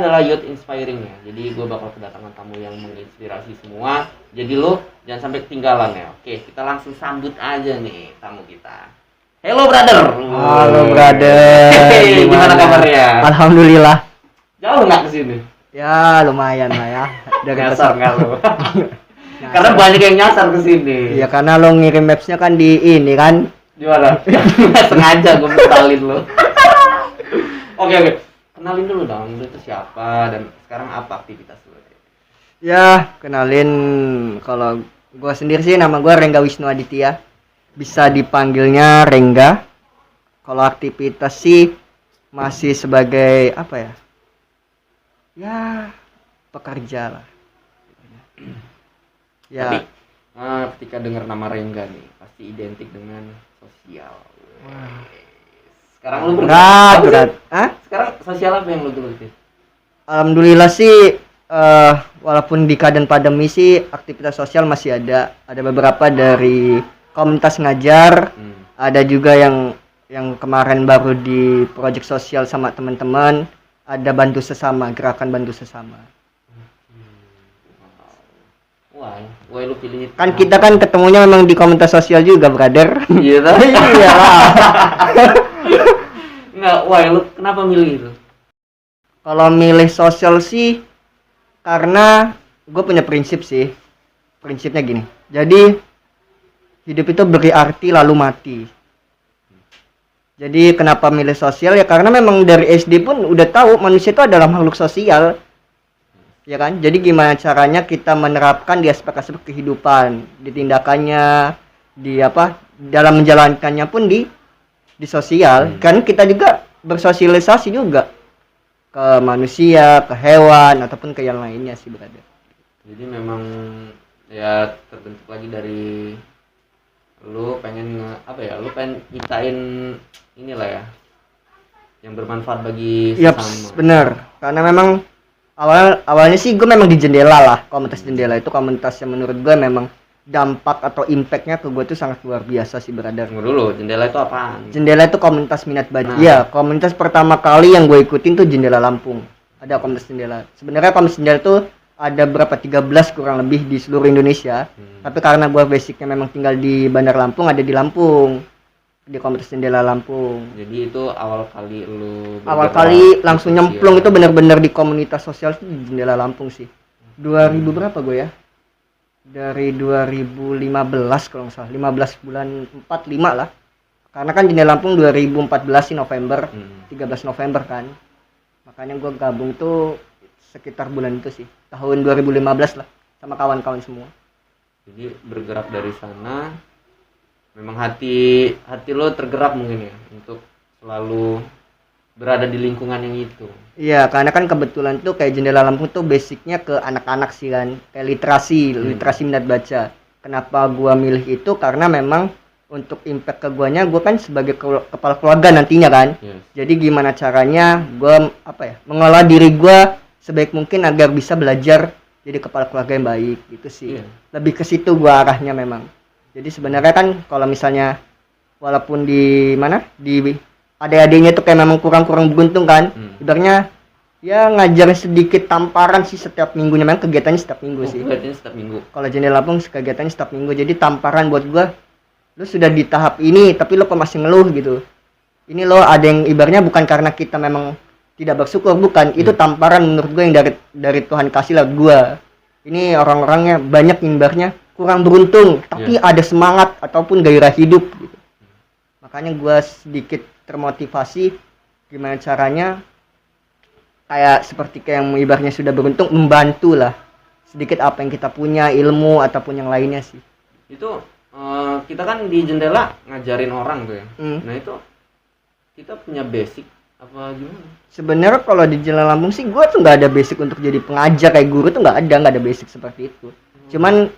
adalah youth inspiring ya. Jadi gue bakal kedatangan tamu yang menginspirasi semua. Jadi lo jangan sampai ketinggalan ya. Oke, kita langsung sambut aja nih tamu kita. Hello brother. Halo brother. Hey, gimana kabarnya? Alhamdulillah. Jauh nggak kesini? Ya lumayan lah ya. Dari Nyasar nggak lo? Karena banyak yang nyasar kesini. Iya karena lo ngirim mapsnya kan di ini kan. Gimana? Sengaja gue mentalin lo. Oke. Kenalin dulu dong, lu itu siapa dan sekarang apa aktivitas lu? Ya kenalin, kalau gue sendiri sih nama gue Rengga Wisnu Aditya. Bisa dipanggilnya Rengga. Kalau aktivitas sih masih sebagai apa ya? Ya pekerja lah. Ya. Tapi ketika dengar nama Rengga nih pasti identik dengan sosial. Sekarang lu berat. Sekarang sosial apa yang lu geluti? Alhamdulillah sih walaupun di keadaan pandemi sih aktivitas sosial masih ada. Ada beberapa dari komunitas ngajar, ada juga yang kemarin baru di proyek sosial sama teman-teman, ada bantu sesama, gerakan bantu sesama. Wah, lu pilih itu. Kan kita kan ketemunya memang di komunitas sosial juga, brother. Iya kan? Iya lah. Enggak, lu kenapa milih itu? Kalau milih sosial sih karena gue punya prinsip sih. Prinsipnya gini. Jadi hidup itu beri arti lalu mati. Jadi kenapa milih sosial ya karena memang dari SD pun udah tahu manusia itu adalah makhluk sosial. Ya kan? Jadi gimana caranya kita menerapkan di aspek-aspek kehidupan, di tindakannya, di dalam menjalankannya pun di sosial. Kan kita juga bersosialisasi juga ke manusia, ke hewan ataupun ke yang lainnya sih berada. Jadi memang ya terbentuk lagi dari lu pengen lu pengen nyiptain inilah ya yang bermanfaat bagi sesama. Bener. Karena memang awalnya sih gue memang di Jendela lah. Komunitas Jendela itu komunitas yang menurut gue memang dampak atau impactnya ke gue tuh sangat luar biasa sih brother. Tunggu dulu, Jendela itu apaan? Jendela itu komunitas minat baca. Iya, komunitas pertama kali yang gue ikutin tuh Jendela Lampung. Ada komunitas Jendela. Sebenarnya komunitas Jendela itu ada berapa 13 kurang lebih di seluruh Indonesia. Tapi karena gue basicnya memang tinggal di Bandar Lampung, ada di Lampung. Di komunitas Jendela Lampung. Jadi itu awal kali langsung nyemplung itu benar-benar di komunitas sosial di Jendela Lampung sih. 2000 berapa gue ya? Dari 2015 kalau nggak salah, 15 bulan 45 lah. Karena kan Jendela Lampung 2014 sih November, 13 November kan. Makanya gue gabung tuh sekitar bulan itu sih, tahun 2015 lah, sama kawan-kawan semua. Jadi bergerak dari sana, memang hati lo tergerak mungkin ya untuk selalu berada di lingkungan yang itu. Iya, karena kan kebetulan tuh kayak Jendela Lampung tuh basicnya ke anak-anak sih kan, kayak literasi minat baca. Kenapa gua milih itu? Karena memang untuk impact ke guanya, gua kan sebagai kepala keluarga nantinya kan. Yes. Jadi gimana caranya gua mengolah diri gua sebaik mungkin agar bisa belajar jadi kepala keluarga yang baik gitu sih. Yeah. Lebih ke situ gua arahnya memang. Jadi sebenarnya kan kalau misalnya walaupun di adik-adiknya tuh kayak memang kurang beruntung kan. Ibaratnya ya ngajar sedikit tamparan sih setiap minggunya, memang kegiatannya setiap minggu sih. Kegiatannya setiap minggu. Kalau Jendela Lampung kegiatannya setiap minggu. Jadi tamparan buat gua, lu sudah di tahap ini tapi lu kok masih ngeluh gitu. Ini lo ada yang ibaratnya bukan karena kita memang tidak bersyukur, bukan. Itu tamparan menurut gua yang dari Tuhan kasih lah gua. Ini orang-orangnya banyak ibaratnya kurang beruntung, tapi ada semangat ataupun gairah hidup gitu. Makanya gue sedikit termotivasi gimana caranya kayak seperti yang ibaratnya sudah beruntung membantu lah sedikit apa yang kita punya, ilmu ataupun yang lainnya sih. Itu kita kan di Jendela ngajarin orang tuh ya. Nah itu kita punya basic apa gimana? Sebenarnya kalau di Jendela Lampung sih gue tuh nggak ada basic untuk jadi pengajar kayak guru tuh nggak ada basic seperti itu. Cuman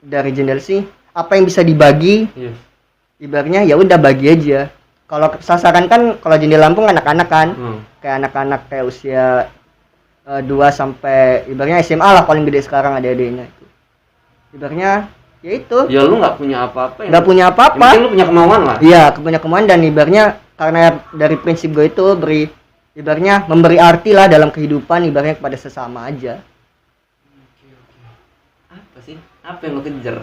dari Jendela sih apa yang bisa dibagi, ibaratnya ya udah bagi aja. Kalau sasaran kan kalau Jendela Lampung anak-anak kan, kayak anak-anak kayak usia 2 sampai ibaratnya SMA lah paling gede sekarang adik-adiknya itu. Ibaratnya ya itu. Ya lu nggak punya apa-apa. Nggak punya apa-apa. Mungkin lu punya kemauan lah. Iya, punya kemauan dan ibaratnya karena dari prinsip gue itu beri ibaratnya memberi arti lah dalam kehidupan, ibaratnya kepada sesama aja. Oke. Apa sih? Apa yang lo kejar?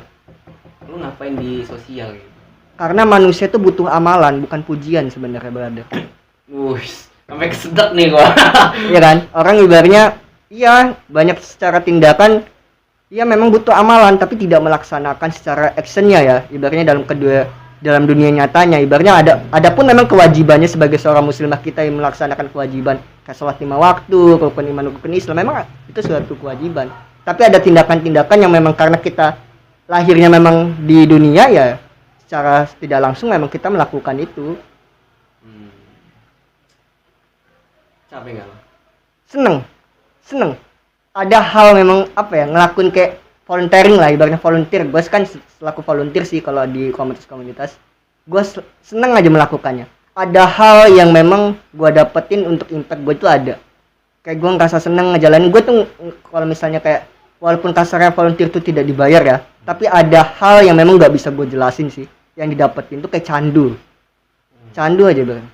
Lo ngapain di sosial gitu? Karena manusia tuh butuh amalan, bukan pujian sebenarnya, brother. Wush, sampai kesedek nih gua. Iya kan? Orang ibaratnya iya banyak secara tindakan, iya memang butuh amalan tapi tidak melaksanakan secara actionnya ya. Ibaratnya dalam dunia nyatanya, ibaratnya ada pun memang kewajibannya sebagai seorang muslimah kita yang melaksanakan kewajiban kayak sholat 5 waktu, rukun iman, rukun Islam, memang itu suatu kewajiban. Tapi ada tindakan-tindakan yang memang karena kita lahirnya memang di dunia ya, secara tidak langsung memang kita melakukan itu. Capek nggak lo? Seneng ada hal memang apa ya, ngelakuin kayak volunteering lah, ibaratnya volunteer. Gue kan selaku volunteer sih kalau di komunitas gue seneng aja melakukannya. Ada hal yang memang gue dapetin untuk impact gue itu ada, kayak gue ngerasa seneng ngejalanin. Gue tuh kalau misalnya kayak walaupun kasarnya volunteer itu tidak dibayar ya, tapi ada hal yang memang nggak bisa gue jelasin sih yang didapetin tuh kayak candu aja bang.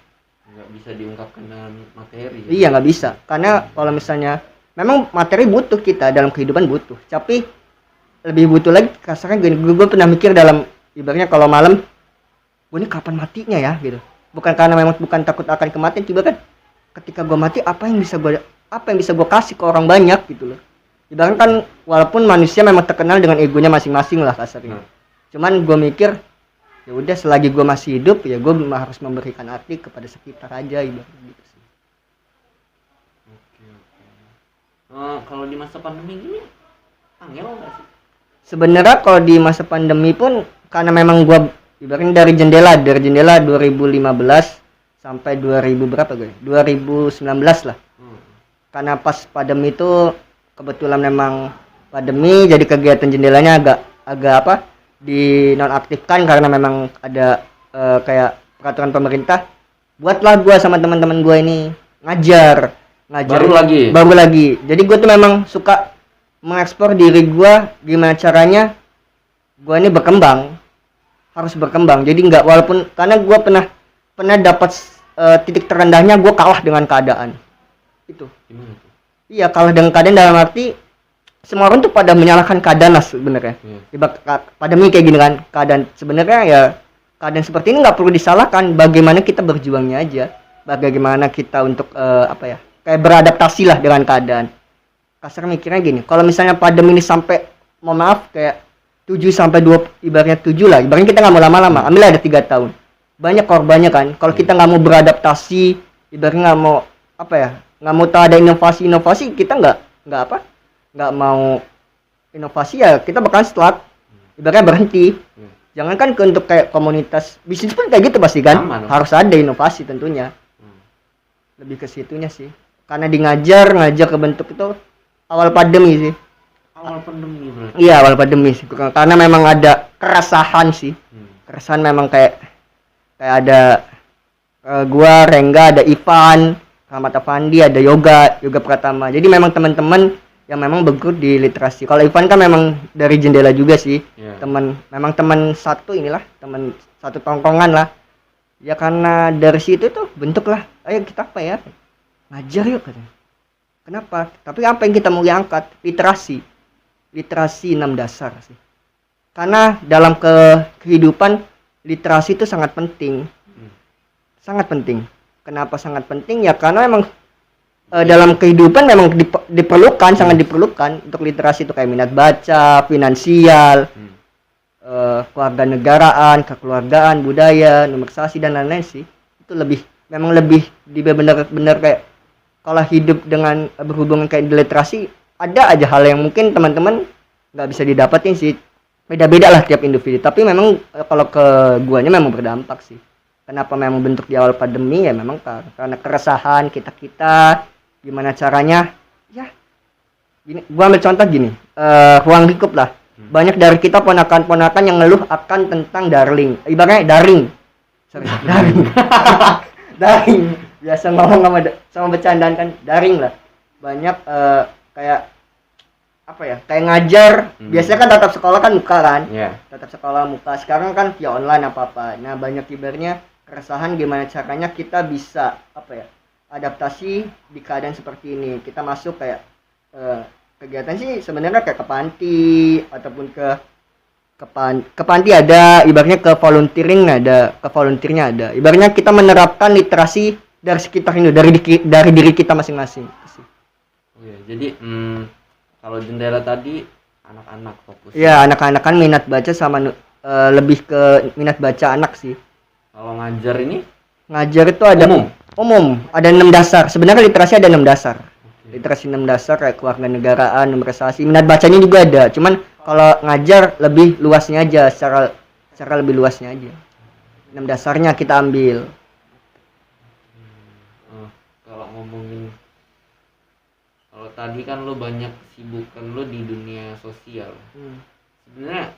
Nggak bisa diungkapkan dengan materi. Iya nggak bisa, karena kalau misalnya memang materi butuh, kita dalam kehidupan butuh, tapi lebih butuh lagi kasarnya gini. Gue pernah mikir dalam ibaratnya kalau malam gue ini kapan matinya ya gitu, bukan karena memang bukan takut akan kematian, tiba kan ketika gue mati apa yang bisa gue kasih ke orang banyak gitu loh. Ibaratnya kan walaupun manusia memang terkenal dengan egonya masing-masing lah kasarnya, cuman gue mikir ya udah selagi gue masih hidup ya gue harus memberikan arti kepada sekitar aja, ibaratnya gitu sih. Oke. Kalau di masa pandemi gini angel nggak sih? Sebenarnya kalau di masa pandemi pun karena memang gue ibaratnya dari jendela 2015 sampai 2000 berapa gue? 2019 lah. Karena pas pandemi itu kebetulan memang pandemi, jadi kegiatan jendelanya agak apa? Dinonaktifkan karena memang ada kayak peraturan pemerintah. Buatlah gue sama teman-teman gue ini ngajar baru lagi. Jadi gue tuh memang suka mengekspor diri gue, gimana caranya gue ini harus berkembang. Jadi nggak, walaupun karena gue pernah dapat titik terendahnya gue kalah dengan keadaan itu. Gimana tuh? Iya, kalah dengan keadaan dalam arti semua orang tuh pada menyalahkan keadaan lah sebenarnya. Pandemi kayak gini kan, keadaan sebenarnya ya keadaan seperti ini nggak perlu disalahkan. Bagaimana kita berjuangnya aja, bagaimana kita untuk kayak beradaptasi lah dengan keadaan. Kasar mikirnya gini, kalau misalnya pandemi ini sampai, mohon maaf, kayak 7 sampai 2, ibaratnya 7 lah, ibaratnya kita nggak mau lama-lama, ambil ada 3 tahun, banyak korbannya kan. Kalau kita nggak mau beradaptasi, ibaratnya nggak mau nggak mau tahu ada inovasi, kita nggak mau inovasi ya kita bakalan setelah ibaratnya berhenti. Jangankan untuk kayak komunitas bisnis pun kayak gitu pasti kan. Harus ada inovasi tentunya. Lebih ke situnya sih, karena ngajar ke bentuk itu awal pandemi sih. Awal pandemi berarti? Iya, awal pandemi sih. Karena memang ada keresahan sih. Keresahan memang kayak ada gua, Rengga, ada Ivan, Rahmat Afandi, ada Yoga Pratama. Jadi memang teman-teman yang memang bergelut di literasi. Kalau Ivan kan memang dari jendela juga sih. Memang teman satu tongkongan lah. Ya karena dari situ tuh bentuk lah. Ayo kita ngajar yuk katanya. Kenapa? Tapi apa yang kita mau angkat? Literasi 6 dasar sih. Karena dalam kehidupan literasi itu sangat penting. Sangat penting. Kenapa sangat penting? Ya karena memang dalam kehidupan memang diperlukan, sangat diperlukan untuk literasi itu kayak minat baca, finansial, kewarganegaraan, kekeluargaan, budaya, numerisasi dan lain-lain sih. Itu lebih benar-benar kayak kalau hidup dengan berhubungan kayak literasi, ada aja hal yang mungkin teman-teman nggak bisa didapatin sih. Beda-beda lah tiap individu. Tapi memang kalau ke guanya memang berdampak sih. Kenapa memang bentuk di awal pandemi ya memang karena keresahan kita gimana caranya ya. Gini, gua ambil contoh gini, ruang lingkup lah. Banyak dari kita ponakan-ponakan yang ngeluh akan tentang daring. Ibaratnya daring. Daring. Biasa ngomong sama bercandaan kan, daring lah. Banyak kayak kayak ngajar. Biasanya kan tatap sekolah kan muka kan. Tatap sekolah muka. Sekarang kan via online apa-apa. Nah, banyak ibaratnya keresahan gimana caranya kita bisa adaptasi di keadaan seperti ini. Kita masuk kayak kegiatan sih sebenarnya kayak ke panti ataupun ke panti ada, ibaratnya ke volunteering ada, ke volunteernya ada. Ibaratnya kita menerapkan literasi dari sekitar ini, dari diri kita masing-masing. Oh iya, jadi kalau jendela tadi anak-anak fokus. Iya, anak-anak kan minat baca sama lebih ke minat baca anak sih. Kalau ngajar ini Ngajar itu ada umum, ada 6 dasar. Sebenarnya literasi ada 6 dasar. Literasi 6 dasar kayak kewarganegaraan, prestasi, minat bacanya juga ada. Cuman kalau ngajar lebih luasnya aja, secara lebih luasnya aja. 6 dasarnya kita ambil. kalau ngomongin, kalau tadi kan lo banyak kesibukan lo di dunia sosial. Sebenarnya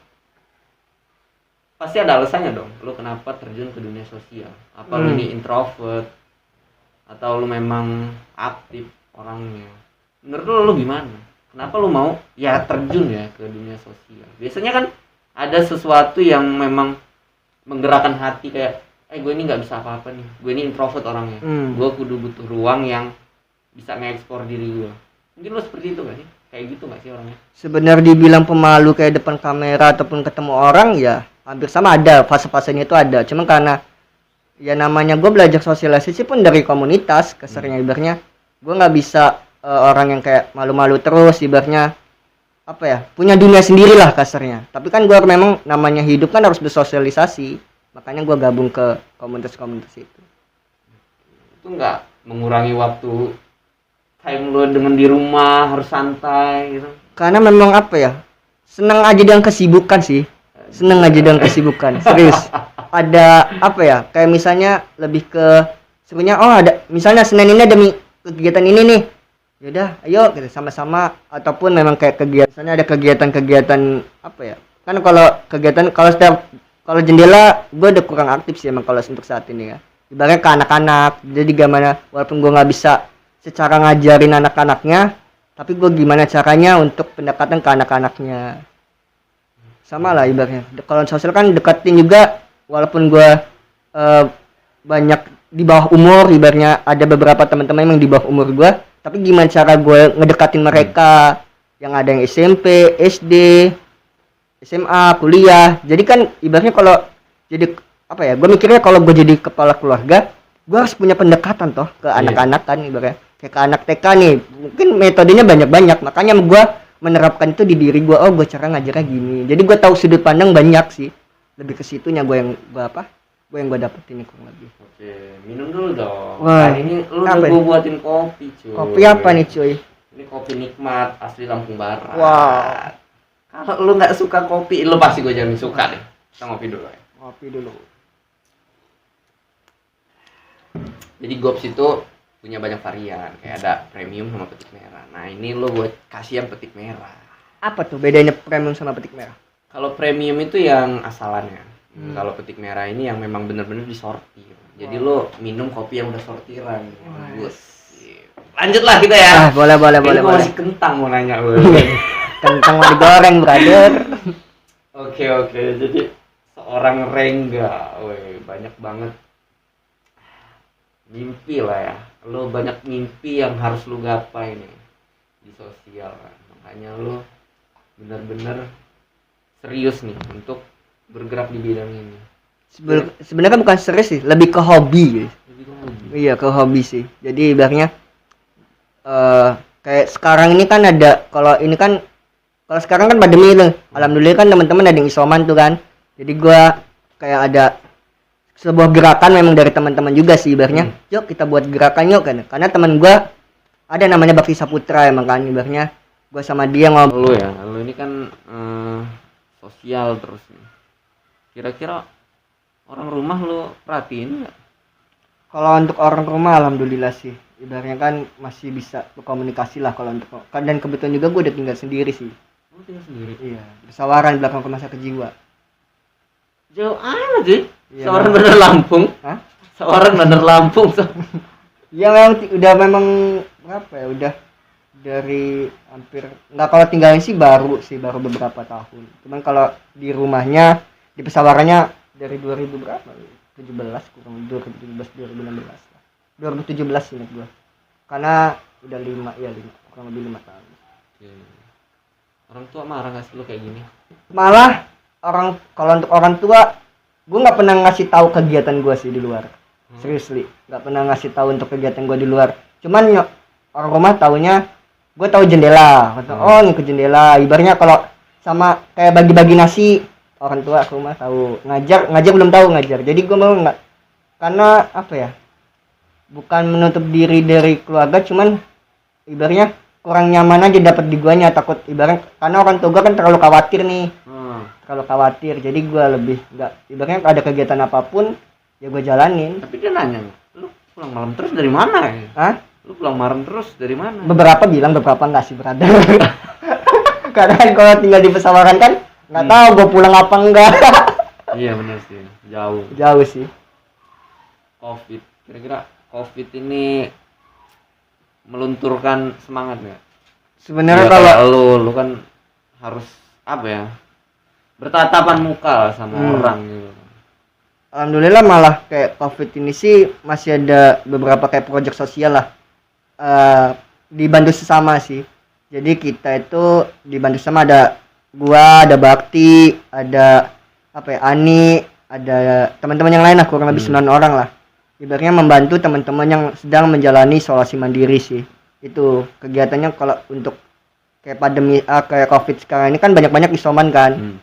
pasti ada alasannya dong, lo kenapa terjun ke dunia sosial. Apa lo ini introvert atau lo memang aktif orangnya? Menurut lo gimana? Kenapa lo mau ya terjun ya ke dunia sosial? Biasanya kan ada sesuatu yang memang menggerakkan hati, kayak gue ini nggak bisa apa-apa nih, gue ini introvert orangnya, gue kudu butuh ruang yang bisa nge-explore diri gue. Mungkin lo seperti itu gak sih? Kayak gitu gak sih orangnya? Sebenarnya dibilang pemalu kayak depan kamera ataupun ketemu orang ya hampir sama, ada fase-fasenya itu ada. Cuma karena ya namanya gue belajar sosialisasi pun dari komunitas, kasarnya ibaratnya gue nggak bisa orang yang kayak malu-malu terus, ibaratnya apa ya, punya dunia sendiri lah kasarnya. Tapi kan gue memang namanya hidup kan harus bersosialisasi, makanya gue gabung ke komunitas-komunitas itu. Itu nggak mengurangi waktu time lo dengan di rumah harus santai gitu? Karena memang apa ya, seneng aja dengan kesibukan sih, seneng aja dengan kesibukan, serius. Ada apa ya, kayak misalnya lebih ke sebenarnya, oh ada misalnya Senin ini ada kegiatan ini nih, yaudah ayo kita sama-sama. Ataupun memang kayak kegiatan, misalnya ada kegiatan-kegiatan apa ya, kan kalau kegiatan, kalau jendela gue udah kurang aktif sih emang kalau untuk saat ini ya, ibaratnya ke anak-anak. Jadi gimana, walaupun gue nggak bisa secara ngajarin anak-anaknya, tapi gue gimana caranya untuk pendekatan ke anak-anaknya. Sama lah ibaratnya, kalau sosial kan deketin juga, walaupun gue banyak di bawah umur, ibaratnya ada beberapa teman-teman yang di bawah umur gue, tapi gimana cara gue ngedekatin mereka, yang ada yang SMP, SD, SMA, kuliah. Jadi kan ibaratnya kalau jadi apa ya, gue mikirnya kalau gue jadi kepala keluarga, gue harus punya pendekatan toh ke anak-anak kan, ibaratnya kayak ke anak TK nih, mungkin metodenya banyak-banyak, makanya gue menerapkan itu di diri gue. Oh, gue cara ngajarnya gini, jadi gue tahu sudut pandang banyak sih, lebih ke situnya gue yang gue dapetin kurang lebih. Oke, minum dulu dong. Wah, nah, ini lu udah gue buatin kopi cuy. Kopi apa nih cuy? Ini kopi nikmat asli Lampung Barat. Wow. Kalau lu nggak suka kopi, lu pasti gue jamin suka deh. Kita ngopi dulu ya. Kopi dulu. Jadi Gops itu punya banyak varian, kayak ada premium sama petik merah. Nah ini lo buat kasih yang petik merah. Apa tuh bedanya premium sama petik merah? Kalau premium itu yang asalannya. Kalau petik merah ini yang memang bener-bener disortir. Jadi lo minum kopi yang udah sortiran. Bagus. Lanjutlah kita ya. Boleh. Masih kentang mau nanya lo. Kentang mau digoreng, brother. Oke. Jadi seorang Rengga, banyak banget mimpi lah ya. Lo banyak mimpi yang harus lo gapai nih di sosial kan. Makanya lo bener-bener serius nih untuk bergerak di bidang ini. Sebenarnya bukan serius sih, lebih ke hobi. Iya, ke hobi sih. Jadi ibaratnya kayak sekarang ini kan ada, kalau sekarang kan pandemi tuh, alhamdulillah kan teman-teman ada yang isoman tuh kan. Jadi gua kayak ada sebuah gerakan memang dari teman-teman juga sih ibaratnya. Yuk kita buat gerakan yuk kan. Karena teman gua ada namanya Bakti Saputra emang kan, ibaratnya gua sama dia ngobrol. Lu ini kan sosial terus nih. Kira-kira orang rumah lu perhatiin nggak? Kalau untuk orang rumah alhamdulillah sih, ibaratnya kan masih bisa berkomunikasi lah. Kalau untuk dan kebetulan juga gue udah tinggal sendiri sih. Lu tinggal sendiri? Iya, bersawaran di belakang rumah sakit jiwa. Jauh amat sih. Iya, Sawaran Bandar Lampung. Hah? Sawaran Bandar Lampung. Iya memang berapa ya, udah dari hampir, nggak, kalau tinggalin sih baru beberapa tahun. Cuman kalau di rumahnya, di pesawarannya dari 2000 berapa? 17 kurang 2017 2016 lah. 2017 ingat gua. Karena udah 5 kurang lebih 5 tahun. Oke. Orang tua marah nggak sih lu kayak gini? Malah kalau untuk orang tua gua nggak pernah ngasih tahu kegiatan gua sih di luar. Seriously, nggak pernah ngasih tahu untuk kegiatan gua di luar. Cuman orang rumah taunya gue tahu jendela. Oh, ngikut jendela. Ibaratnya kalau sama kayak bagi-bagi nasi, orang tua ke rumah tahu. Ngajar belum tahu ngajar. Jadi gue mau nggak, karena apa ya, bukan menutup diri dari keluarga, cuman ibaratnya kurang nyaman aja dapat di guanya, takut ibaratnya karena orang tua gue kan terlalu khawatir nih. Terlalu khawatir, jadi gue lebih nggak, ibaratnya ada kegiatan apapun ya gue jalanin. Tapi dia nanya, lu pulang malam terus dari mana ya? Hah? Lu pulang malam terus dari mana? Beberapa bilang, beberapa enggak sih, brother. Karena kan kalau tinggal di pesawaran kan nggak tahu gue pulang apa enggak. Iya benar sih, jauh sih. Covid, kira-kira Covid ini melunturkan semangat nggak? Sebenarnya ya, kalau lu kan harus apa ya, bertatapan muka sama orang gitu. Alhamdulillah malah kayak Covid ini sih masih ada beberapa kayak proyek sosial lah, dibantu sesama sih. Jadi kita itu dibantu sama, ada gua, ada Bakti, ada apa ya, Ani, ada teman-teman yang lain lah, kurang lebih 9 orang lah. Ibaratnya membantu teman-teman yang sedang menjalani isolasi mandiri sih. Itu kegiatannya. Kalau untuk kayak pandemi kayak Covid sekarang ini kan banyak-banyak isoman kan.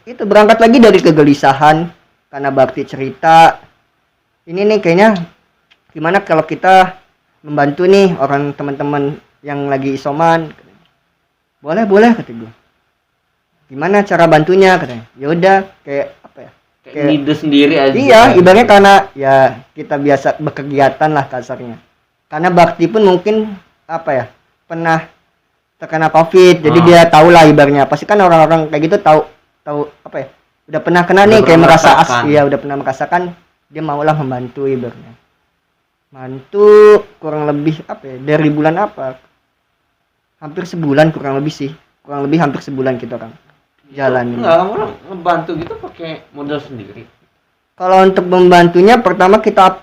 Itu berangkat lagi dari kegelisahan karena Bakti cerita ini nih, kayaknya gimana kalau kita membantu nih orang teman-teman yang lagi isoman. Boleh kata gue. Gimana cara bantunya katanya? Ya udah kayak apa ya? Kayak ide sendiri aja. Iya, ibaratnya karena ya kita biasa berkegiatan lah kasarnya. Karena Bakti pun mungkin apa ya, pernah terkena Covid, jadi dia tahu lah ibaratnya. Pasti kan orang-orang kayak gitu tahu apa ya? Udah pernah kena nih, kayak merasa udah pernah merasakan, dia maulah membantu ibaratnya. Bantu kurang lebih apa ya? Dari bulan apa? Hampir sebulan kurang lebih sih. Kurang lebih hampir sebulan kita kan jalanin. Enggak, kamu ngebantu gitu pakai modal sendiri. Kalau untuk membantunya pertama kita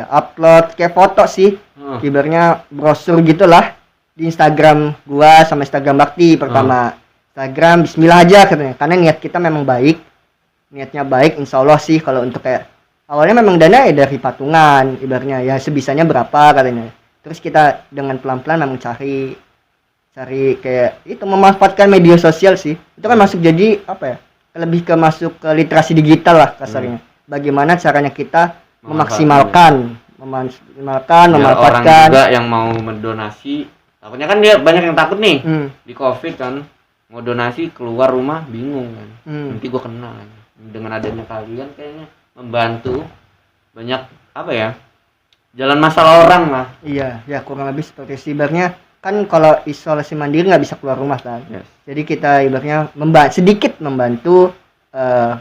upload kayak foto sih. Kibarnya brosur gitulah di Instagram gua sama Instagram Bakti. Pertama Instagram bismillah aja katanya. Karena niat kita memang baik. Niatnya baik, insya Allah sih. Kalau untuk kayak awalnya memang dana ya dari patungan, ibaratnya ya sebisanya berapa katanya. Terus kita dengan pelan-pelan memang cari kayak itu, memanfaatkan media sosial sih. Itu kan masuk jadi apa ya, lebih ke masuk ke literasi digital lah kasarnya. Bagaimana caranya kita memanfaatkan orang juga yang mau mendonasi. Takutnya kan dia banyak yang takut nih di Covid kan, mau donasi keluar rumah bingung kan. Nanti gua kena. Dengan adanya kalian kayaknya membantu banyak apa ya, jalan masalah orang lah. Iya ya, kurang lebih seperti ibaratnya kan kalau isolasi mandiri nggak bisa keluar rumah kan. Jadi kita ibaratnya sedikit membantu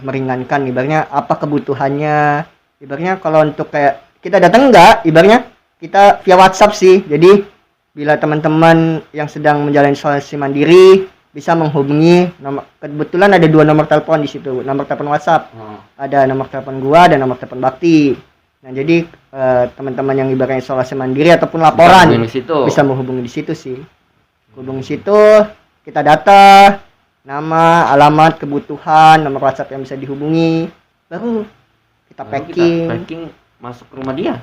meringankan ibaratnya apa kebutuhannya. Ibaratnya kalau untuk kayak kita datang enggak, ibaratnya kita via WhatsApp sih. Jadi bila teman-teman yang sedang menjalani isolasi mandiri bisa menghubungi kebetulan ada 2 nomor telepon di situ, nomor telepon WhatsApp. Ada nomor telepon gua dan nomor telepon Bakti. Nah, jadi teman-teman yang ibaratnya isolasi mandiri ataupun laporan bisa menghubungi di situ sih. Hubungi situ, kita data nama, alamat, kebutuhan, nomor WhatsApp yang bisa dihubungi, baru kita packing masuk ke rumah dia.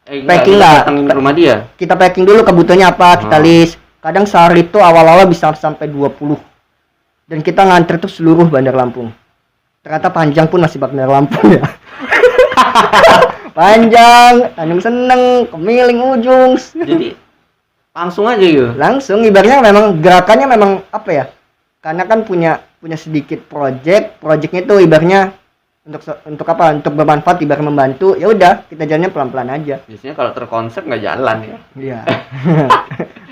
Packing lah, rumah dia. Kita packing dulu kebutuhannya apa, kita list. Kadang sehari itu awal-awal bisa sampai 20. Dan kita nganter tuh seluruh Bandar Lampung. Ternyata panjang pun masih Bandar Lampung ya. Panjang, Tanjung Seneng, Kemiling ujung. Jadi langsung aja gitu. Langsung, ibaratnya memang gerakannya memang apa ya? Karena kan punya sedikit projectnya itu ibaratnya untuk apa? Untuk bermanfaat, ibarat membantu. Ya udah, kita jalannya pelan-pelan aja. Biasanya kalau terkonsep nggak jalan ya. Iya.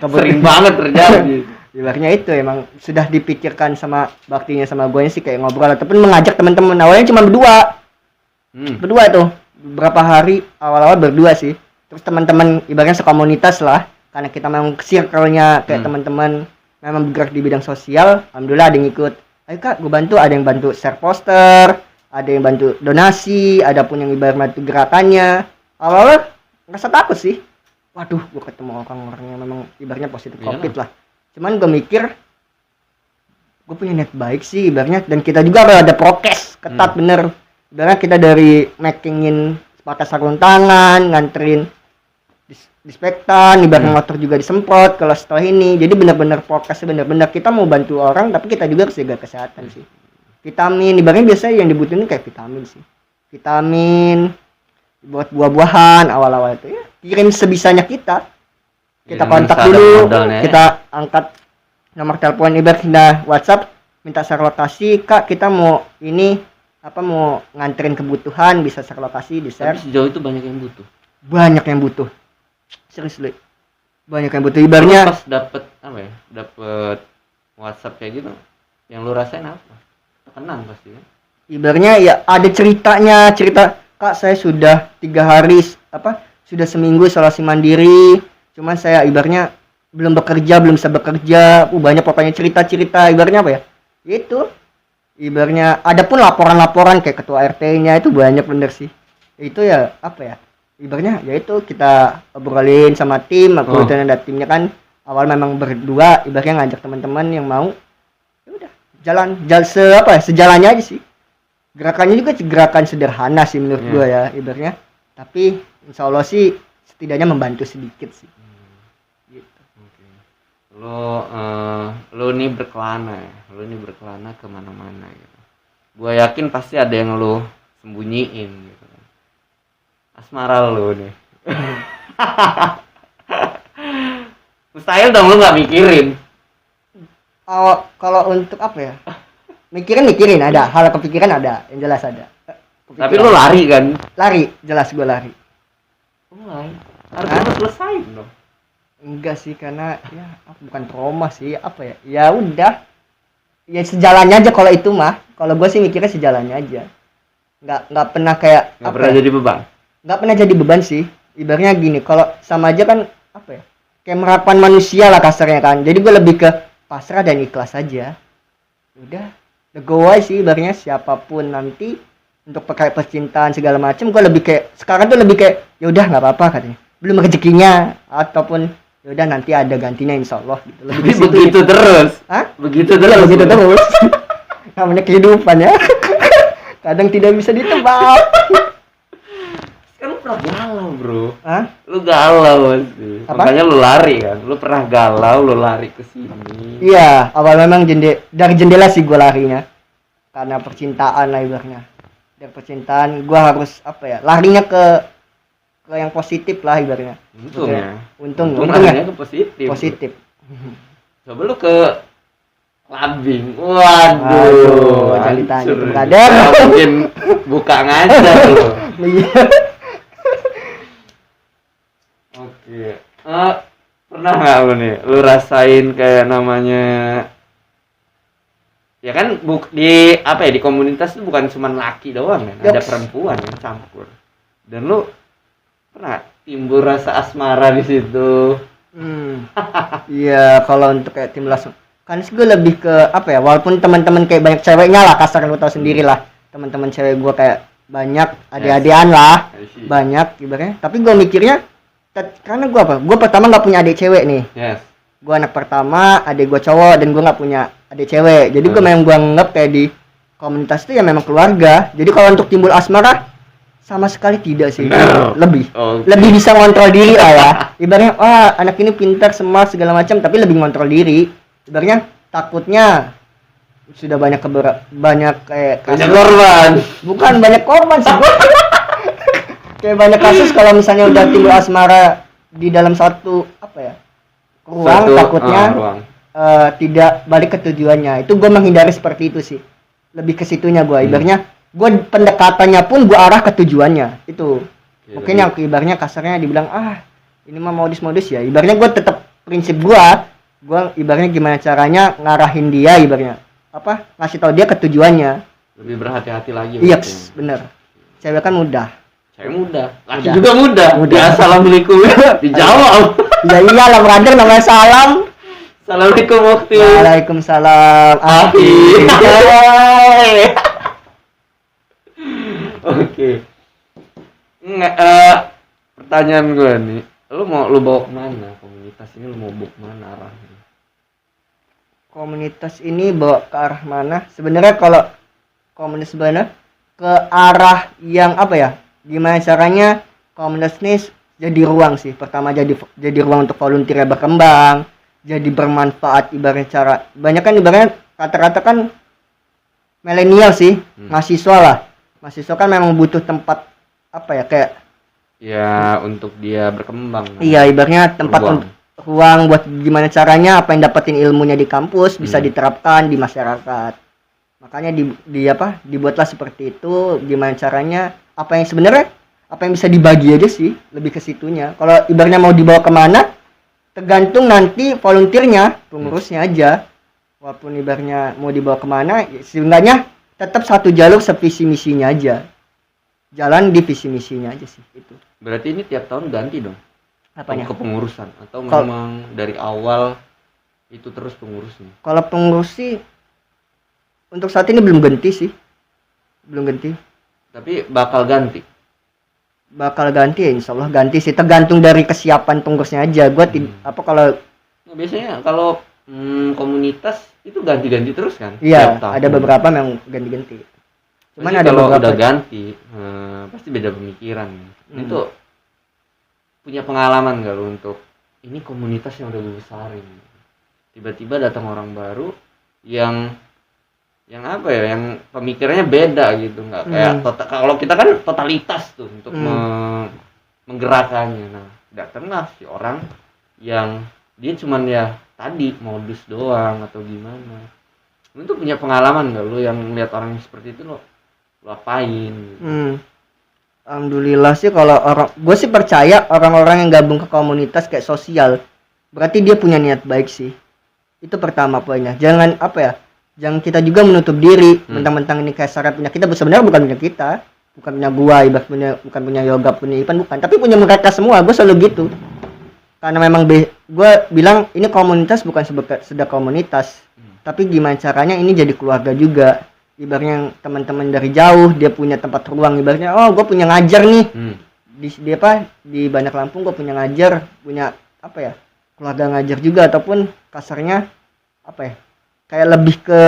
Sering banget terjadi. Ibaratnya itu emang sudah dipikirkan sama Baktinya sama gue sih, kayak ngobrol ataupun mengajak teman-teman. Awalnya cuma berdua. Berdua tuh. Beberapa hari awal-awal berdua sih. Terus teman-teman ibaratnya sekomunitas lah, karena kita memang circle-nya kayak teman-teman memang bergerak di bidang sosial. Alhamdulillah ada yang ikut. Ayo kak, gue bantu. Ada yang bantu share poster, ada yang bantu donasi, ada pun yang ibarat bantu gerakannya. Awal-awal ngerasa takut sih. Waduh, gue ketemu orang-orang yang memang ibaratnya positif Iyalah. COVID lah. Cuman gue mikir, gue punya niat baik sih ibaratnya, dan kita juga harus ada prokes ketat bener. Ibaratnya kita dari makingin pakai sarung tangan, nganterin dispektan, ibaratnya motor juga disemprot kalau setelah ini. Jadi benar-benar prokesnya benar-benar kita mau bantu orang, tapi kita juga harus jaga kesehatan sih. Vitamin, ibaratnya biasanya yang dibutuhin kayak vitamin sih. Vitamin buat buah-buahan awal-awal itu ya, kirim sebisanya kita Ya, kontak sadar dulu, modalnya ya. kita angkat nomor telepon ibaratnya WhatsApp, minta share lokasi, Kak kita mau ini apa mau nganterin kebutuhan, bisa share lokasi, di share. Tapi sejauh itu banyak yang butuh. Banyak yang butuh, serius Li. Banyak yang butuh Lu ibaratnya. pas dapet apa ya, dapet WhatsApp kayak gitu, yang lu rasain apa? Tenang pasti kan? Ibaratnya ya ada cerita, Kak saya sudah 3 hari sudah seminggu isolasi mandiri, cuman saya ibaratnya belum bisa bekerja. Banyak pokoknya cerita ibaratnya apa ya, itu ibaratnya ada pun laporan kayak ketua RT-nya itu banyak bener sih. Itu ya apa ya, ibaratnya ya itu kita obrolin sama tim, kebetulan ada timnya kan, awal memang berdua ibaratnya ngajak teman-teman yang mau, ya udah sejalannya aja sih. Gerakannya juga gerakan sederhana sih menurut gua ya ibaratnya, tapi insya Allah sih setidaknya membantu sedikit sih. Gitu. Lo nih berkelana kemana-mana gitu. Gua yakin pasti ada yang lo sembunyiin gitu. Asmara lo nih. Mustahil dong lo nggak mikirin. Kalau untuk apa ya, mikirin ada hal kepikiran, ada yang jelas ada. Tapi lo lari kan? Lari, jelas gue lari. Harus lo selesain dong. Enggak sih, karena ya bukan trauma sih, apa ya, ya udah ya sejalannya aja. Kalau itu mah, kalau gue sih mikirnya sejalannya aja, nggak pernah kayak Nggak pernah jadi beban. Nggak pernah jadi beban sih. Ibaratnya gini, kalau sama aja kan apa ya, kayak merakukan manusia lah kasarnya kan. Jadi gue lebih ke pasrah dan ikhlas aja. Udah, the go away sih ibaratnya. Siapapun nanti untuk pakai percintaan segala macam, gue lebih kayak sekarang tuh lebih kayak ya udah nggak apa-apa katanya, belum rezekinya, ataupun ya udah nanti ada gantinya insyaallah gitu. Lebih Tapi begitu gitu. terus. Hah? Begitu Iya, terus. begitu terus. Namanya kehidupan ya. Kadang tidak bisa ditebak. Kan lu pernah galau bro. Hah? Lu galau pasti. Apa? Makanya lu lari kan. Lu pernah galau, lu lari ke sini. Iya, awal memang dari jendela sih gue larinya, karena percintaan lah ibaratnya. Dari percintaan gue harus apa ya, larinya ke yang positif lah ibaratnya. Untung Untungnya ke positif. positif. Coba lu ke clubbing. Waduh, Jangan ditanya hancur. itu brother. Mungkin buka ngajar lu. Iya. Oke. Pernah nggak lu nih, lu rasain kayak namanya, ya kan di apa ya, di komunitas itu bukan cuma laki doang kan, ada perempuan yang campur. Dan lu pernah timbul rasa asmara di situ? Iya, kalau untuk kayak tim langsung kan gue lebih ke apa ya, walaupun teman-teman kayak banyak ceweknya lah, kasar lu tahu sendiri lah, teman-teman cewek gue kayak banyak adik-adikan lah, banyak ibaratnya. Tapi gue mikirnya karena gue pertama nggak punya adik cewek nih. Gue anak pertama, adik gue cowok, dan gue nggak punya adik cewek. Jadi gue memang gue anggap kayak di komunitas itu ya memang keluarga. Jadi kalau untuk timbul asmara sama sekali tidak sih. Lebih bisa ngontrol diri lah ya. Ibaratnya anak ini pintar, smart segala macam, tapi lebih ngontrol diri. Ibaratnya takutnya sudah banyak kayak banyak korban. Bukan banyak korban sih. Kayak banyak kasus kalau misalnya udah timbul asmara di dalam satu apa ya, ruang, takutnya tidak balik ke tujuannya. Itu gue menghindari seperti itu sih. Lebih ke situnya gue. Ibaratnya gue pendekatannya pun gue arah ke tujuannya. Itu mungkin yang ibaratnya kasarnya dibilang ini mah modus-modus ya. Ibaratnya gue tetap prinsip gue ibaratnya gimana caranya ngarahin dia, ibaratnya apa, ngasih tahu dia ke tujuannya. Lebih berhati-hati lagi. Iya, bener. Cewek kan mudah. Cewek mudah. Laki juga mudah. Ya, assalamualaikum. Dijawab. Ya iyalah brother, namanya salam. Assalamualaikum waktu. Waalaikumsalam. Oke. pertanyaan gue nih, lu bawa kemana komunitas ini, lu mau bawa kemana arahnya? Komunitas ini bawa ke arah mana? Sebenarnya kalau komunitas sebenarnya ke arah yang apa ya? Gimana caranya komunitas ini jadi ruang sih. Pertama jadi ruang untuk volunteer berkembang, jadi bermanfaat ibaratnya cara. Banyak kan ibaratnya kata-kata kan milenial sih, mahasiswa lah. Mahasiswa kan memang butuh tempat apa ya kayak Ya untuk dia berkembang. iya ibaratnya tempat ruang buat gimana caranya apa yang dapetin ilmunya di kampus bisa diterapkan di masyarakat. Makanya dibuatlah seperti itu. Gimana caranya apa yang sebenarnya apa yang bisa dibagi aja sih, lebih ke situnya. Kalau ibaratnya mau dibawa kemana tergantung nanti volunteernya, pengurusnya aja. Walaupun ibaratnya mau dibawa kemana ya, seenggaknya tetap satu jalur sevisi misinya aja, jalan di visi misinya aja sih itu. Berarti ini tiap tahun ganti dong Apanya? kepengurusan atau memang dari awal itu terus pengurusnya? Kalau pengurus sih untuk saat ini belum ganti. Tapi bakal ganti. Ya insya Allah ganti sih, tergantung dari kesiapan pengurusnya aja. Gua kalau Nah, biasanya kalau komunitas itu ganti-ganti terus kan? iya, Tiap tahun. ada beberapa yang ganti-ganti. Cuman Pasti ada kalau beberapa udah ganti pasti beda pemikiran. Itu punya pengalaman gak lo untuk ini komunitas yang udah gue besarin, tiba-tiba datang orang baru yang apa ya, yang pemikirannya beda gitu, nggak kayak kalau kita kan totalitas tuh untuk menggerakkannya. Nah datanglah si orang yang dia cuman ya tadi modus doang atau gimana. Lu tuh punya pengalaman gak lu yang melihat orang seperti itu, lo apain gitu? Alhamdulillah sih kalau gue sih percaya orang-orang yang gabung ke komunitas kayak sosial berarti dia punya niat baik sih. Itu pertama poinnya. Jangan jangan kita juga menutup diri mentang-mentang ini kayak syarat punya kita, sebenarnya bukan punya kita, bukan punya gua, bukan punya Yoga, punya Ipan, bukan, tapi punya mereka semua. Gue selalu gitu karena memang gue bilang ini komunitas bukan sekedar komunitas, tapi gimana caranya ini jadi keluarga juga. Ibaratnya teman-teman dari jauh dia punya tempat ruang, ibaratnya gue punya ngajar nih di Bandar Lampung, gue punya ngajar, punya keluarga ngajar juga, ataupun kasarnya kayak lebih ke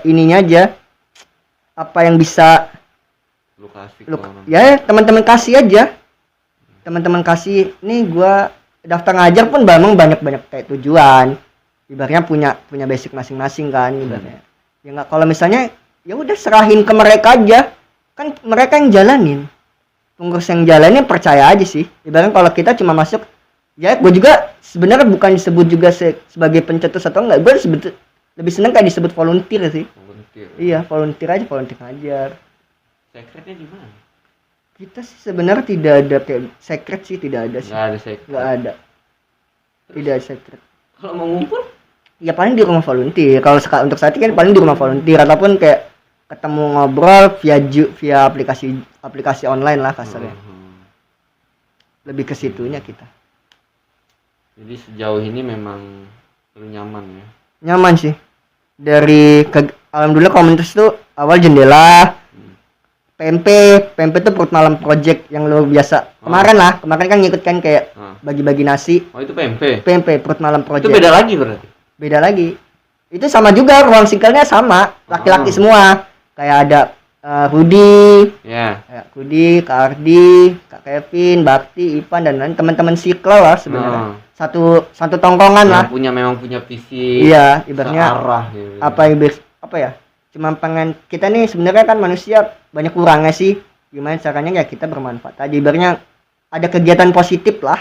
ininya aja, apa yang bisa ya teman-teman kasih aja, teman-teman kasih nih gue daftar ngajar pun memang banyak kayak tujuan, ibaratnya punya basic masing-masing kan, ibaratnya ya nggak, kalau misalnya ya udah serahin ke mereka aja, kan mereka yang jalanin, pengurus yang jalanin, percaya aja sih. Ibaratnya kalau kita cuma masuk, ya gue juga sebenarnya bukan disebut juga sebagai pencetus atau enggak, gue lebih seneng kayak disebut volunteer sih. Iya, volunteer ngajar. Secretnya di mana? Kita sih sebenarnya tidak ada kayak secret sih, tidak ada sih. Nggak ada. Tidak ada secret. Kalau mau ngumpul ya paling di rumah volunteer. Kalau untuk saat ini kan paling di rumah volunteer, ataupun kayak ketemu ngobrol via aplikasi online lah kasarnya. Lebih ke situnya kita. Jadi sejauh ini memang lu nyaman ya? Nyaman sih. Alhamdulillah komunitas itu awal jendela, PMP itu perut malam project yang lo biasa. Kemarin kan ngikut kan kayak bagi-bagi nasi. Oh itu PMP perut malam project. Itu beda lagi berarti? Beda lagi. Itu sama juga, ruang singkelnya sama, laki-laki semua. Kayak ada Rudi, kayak Rudi, Kak Ardi, Kak Kevin, Bakti, Ipan, dan lain teman-teman siklo lah sebenarnya. Satu tongkongan lah. Memang punya visi. Iya, ibaratnya arah gitu. Apa ya? Cuma pengen kita nih sebenarnya kan manusia banyak kurangnya sih. Gimana caranya ya kita bermanfaat aja. Ibaratnya ada kegiatan positif lah.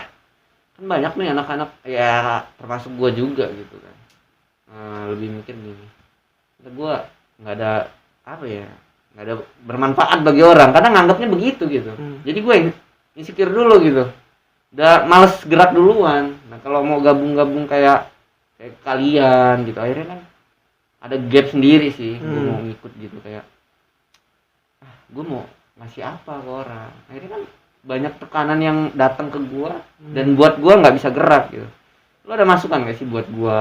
Kan banyak nih anak-anak ya termasuk gua juga gitu kan. Lebih mikir gini. Gua nggak ada nggak ada bermanfaat bagi orang, karena nganggapnya begitu gitu. Jadi gue insecure dulu gitu, udah males gerak duluan. Nah kalau mau gabung kayak kalian gitu, akhirnya kan ada gap sendiri sih. Gue mau ngikut gitu, kayak gue mau ngasih apa ke orang, akhirnya kan banyak tekanan yang datang ke gue dan buat gue nggak bisa gerak gitu. Lo ada masukan gak sih buat gue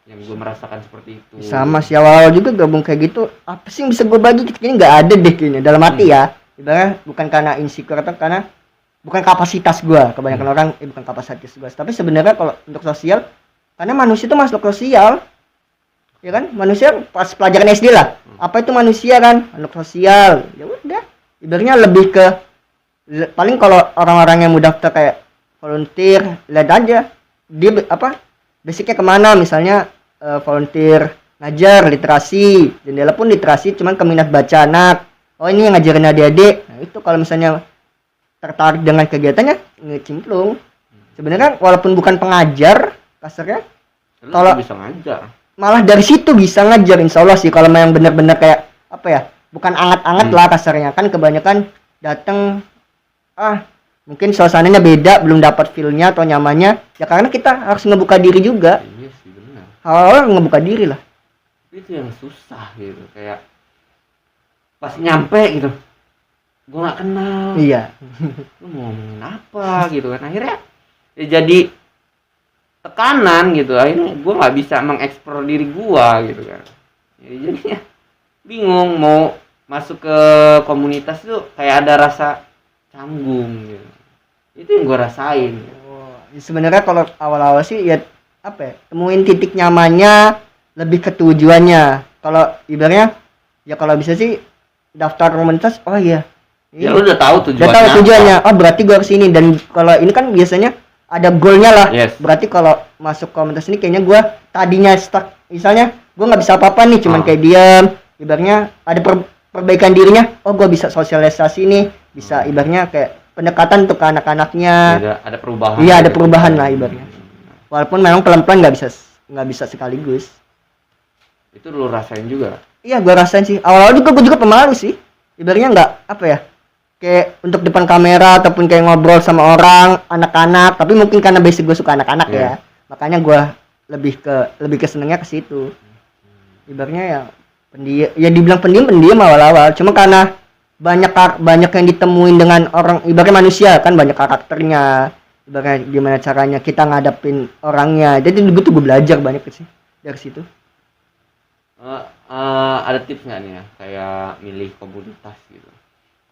yang gue merasakan seperti itu? Sama sih, awal juga gabung kayak gitu, apa sih yang bisa gue bagi, kayaknya nggak ada deh kayaknya dalam hati ya. Ibaratnya bukan karena insecure atau karena bukan kapasitas gua. Kebanyakan orang bukan kapasitas gua. Tapi sebenarnya kalau untuk sosial, karena manusia itu makhluk sosial. Ya kan? Manusia pas pelajaran SD lah. Apa itu manusia kan? Makhluk sosial. Ya udah. Ibaratnya lebih ke paling kalau orang-orang yang mau daftar kayak volunteer, lihat aja dia basicnya kemana, misalnya volunteer ngajar literasi, jendela pun literasi cuman ke minat baca anak. Oh ini yang ngajarin adik-adik. Nah itu kalau misalnya tertarik dengan kegiatannya ngecimplung. Sebenarnya walaupun bukan pengajar kasarnya, kalau bisa ngajar malah dari situ bisa ngajar insya Allah sih, kalau yang benar-benar kayak apa ya, bukan anget-anget lah kasarnya. Kan kebanyakan datang mungkin suasananya beda, belum dapat feel-nya atau nyamannya ya, karena kita harus ngebuka diri juga. Iya sih benar, awal ngebuka diri lah. itu yang susah gitu, kayak pas nyampe gitu gue nggak kenal, Iya. lu mau ngomongin apa gitu kan, akhirnya ya jadi tekanan gitu, akhirnya gue nggak bisa mengeksplor diri gue gitu kan. Ya, jadinya bingung mau masuk ke komunitas tuh kayak ada rasa canggung gitu. Itu yang gue rasain. Sebenarnya kalau awal-awal sih ya apa ya, temuin titik nyamannya, lebih ke tujuannya. Kalau ibaratnya ya kalau bisa sih daftar komunitas, oh iya Ya lu udah tahu tujuannya. Udah tahu tujuannya. Oh berarti gua kesini. Dan kalau ini kan biasanya ada goalnya lah. Yes. Berarti kalau masuk komunitas ini kayaknya gua tadinya stuck. Misalnya gua nggak bisa apa-apa nih, cuman kayak diam. Ibaratnya ada perbaikan dirinya. Oh gua bisa sosialisasi nih. Bisa ibaratnya kayak pendekatan untuk ke anak-anaknya. Ada perubahan. Iya ada perubahan lah ibaratnya. Walaupun memang pelan-pelan nggak bisa sekaligus. Itu lu rasain juga? Iya gua rasain sih. Awal-awal juga gua juga pemalu sih. Ibaratnya nggak apa ya, kayak untuk depan kamera ataupun kayak ngobrol sama orang, anak-anak. Tapi mungkin karena basic gue suka anak-anak ya, makanya gue lebih ke senengnya ke situ. Ibaratnya ya pendiam, ya dibilang pendiam awal-awal. Cuma karena banyak yang ditemuin dengan orang, ibaratnya manusia kan banyak karakternya. Ibaratnya gimana caranya kita ngadepin orangnya. Jadi gue belajar banyak sih dari situ. Ada tips nggak nih ya, kayak milih komunitas gitu?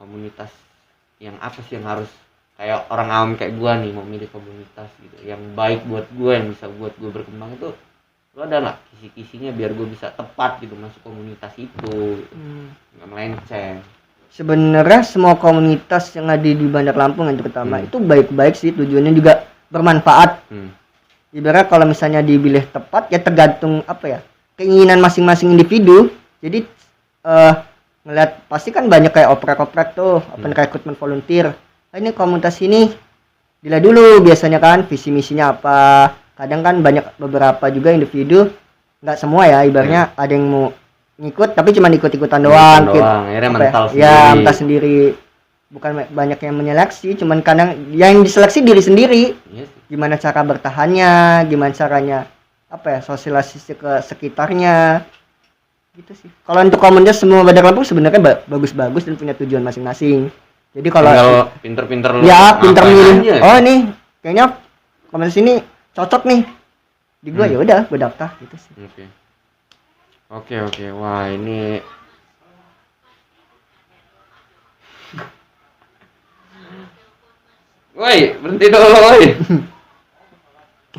Komunitas yang apa sih yang harus, kayak orang awam kayak gua nih mau milih komunitas gitu yang baik buat gua, yang bisa buat gua berkembang, itu lo ada nggak kisi-kisinya biar gua bisa tepat gitu masuk komunitas itu gitu. Nggak melenceng. Sebenarnya semua komunitas yang ada di Bandar Lampung yang terutama itu baik-baik sih, tujuannya juga bermanfaat. Ibarat kalau misalnya dipilih tepat ya tergantung apa ya, keinginan masing-masing individu. Jadi ngeliat pasti kan banyak kayak oprek-oprek tuh, open recruitment volunteer. Ini komunitas ini dilihat dulu biasanya kan visi misinya apa. Kadang kan banyak beberapa juga individu, nggak semua ya, ibaratnya ada yang mau ngikut tapi cuma ikut-ikutan doang. Akhirnya mental sendiri. Ya mental sendiri. Bukan banyak yang menyeleksi, cuman kadang yang diseleksi diri sendiri. Gimana cara bertahannya, gimana caranya apa ya, sosialisasi ke sekitarnya. Gitu sih. Kalau untuk komunitas semua Bandar Lampung sebenarnya bagus-bagus dan punya tujuan masing-masing. Jadi kalau pinter-pinter ya pinter milih, oh nih kayaknya komunitas ini cocok nih di gua, ya udah gua daftar gitu sih. Oke. Wah ini woi berhenti dulu woi.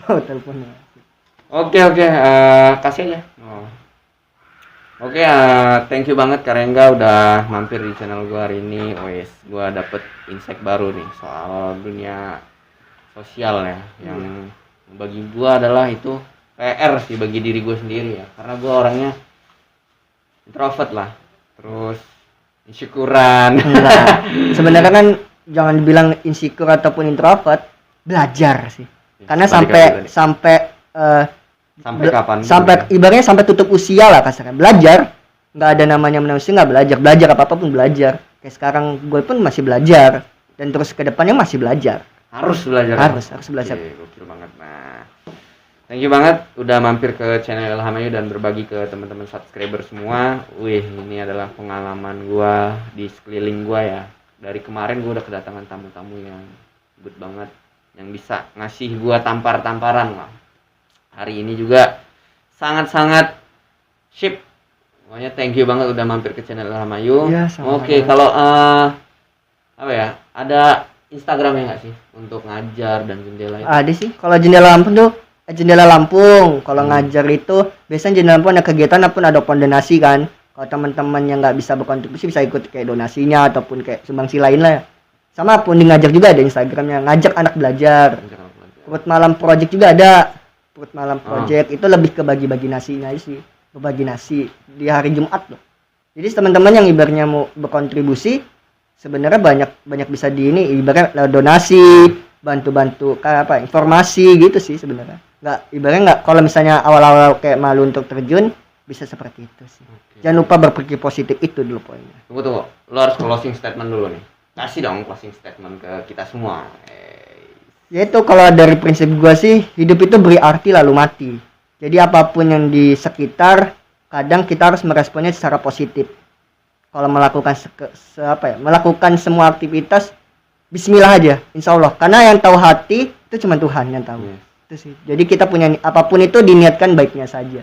Oh teleponnya. Oke, kasih aja. Oke, thank you banget Kak Rengga udah mampir di channel gua hari ini. Gua dapet insight baru nih soal dunia sosial ya, yang bagi gua adalah itu PR sih bagi diri gua sendiri ya, karena gua orangnya introvert lah, terus insyukuran. Sebenarnya kan jangan dibilang insecure ataupun introvert, belajar sih. Karena sampai kapan? Sampai ibaratnya sampai tutup usia lah kasarnya. Belajar, nggak ada namanya manusia nggak belajar apapun belajar. Kayak sekarang gue pun masih belajar dan terus ke depannya masih belajar. Harus belajar. Harus belajar. Gokil banget. Nah, thank you banget udah mampir ke channel Ilham Ayu dan berbagi ke teman-teman subscriber semua. Ini adalah pengalaman gue di sekeliling gue ya. Dari kemarin gue udah kedatangan tamu-tamu yang good banget, yang bisa ngasih gue tampar-tamparan lah. Hari ini juga sangat-sangat sip. Pokoknya thank you banget udah mampir ke channel Ilham Ayu. Ya, Oke, kalau apa ya? Ada Instagramnya nggak sih untuk ngajar dan jendela itu? Ada sih. Kalau jendela Lampung tuh jendela Lampung. Kalau ngajar itu biasanya jendela Lampung ada kegiatan ataupun ada donasi kan. Kalau teman-teman yang nggak bisa berkontribusi bisa ikut kayak donasinya ataupun kayak sumbangsi lain lah. Sama pun di ngajar juga ada Instagramnya, ngajak anak belajar. Perut malam project juga ada. Perut malam project itu lebih ke bagi-bagi nasinya aja sih. Berbagi nasi di hari Jumat loh. Jadi teman-teman yang ibaratnya mau berkontribusi sebenarnya banyak bisa di ini ibaratnya donasi, bantu-bantu kayak apa informasi gitu sih sebenarnya. Ibaratnya nggak kalau misalnya awal-awal kayak malu untuk terjun bisa seperti itu sih. Jangan lupa berpikir positif itu dulu poinnya. Tunggu. Lo harus closing statement dulu nih. Kasih dong closing statement ke kita semua. Yaitu kalau dari prinsip gua sih hidup itu beri arti lalu mati. Jadi apapun yang di sekitar kadang kita harus meresponnya secara positif. Kalau melakukan melakukan semua aktivitas bismillah aja insya Allah, karena yang tahu hati itu cuma Tuhan yang tahu. Itu sih. Jadi kita punya apapun itu diniatkan baiknya saja.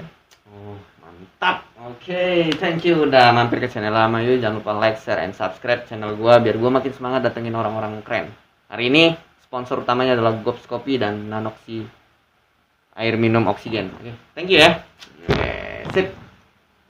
Mantap. Oke, thank you udah mampir ke channel lama yuk. Jangan lupa like, share, and subscribe channel gua biar gua makin semangat datengin orang-orang keren. Hari ini sponsor utamanya adalah Gops Kopi dan Nanoxi air minum oksigen. Oke, thank you ya. Sip.